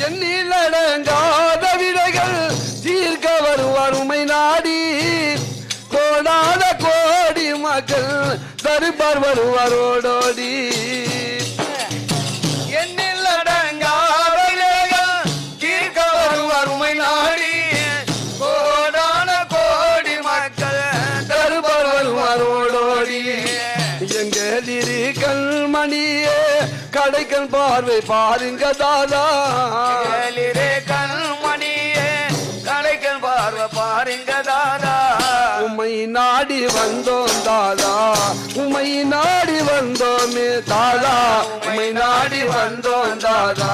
எண்ணில் அடங்காத விடைகள் தீர்க்க வருவார் உமை நாடி கோடாத கோடி மக்கள் தருப்பார் வருவார் ஓடோடி எண்ணில் அடங்காத விடைகள் தீர்க்க வருவார் உமை நாடி கோடான கோடி மக்கள் தருப்பார் வருவார் ஓடோடி எங்கதிரி கண்மணியே கடைக்கண் பார்வை பாருங்க தாதா கண்மணியே கடைக்கண் பார்வை பாருங்க தாதா உம்மை நாடி வந்தோம் தாதா உம்மை நாடி வந்தோமே தாதா உம்மை நாடி வந்தோம் தாதா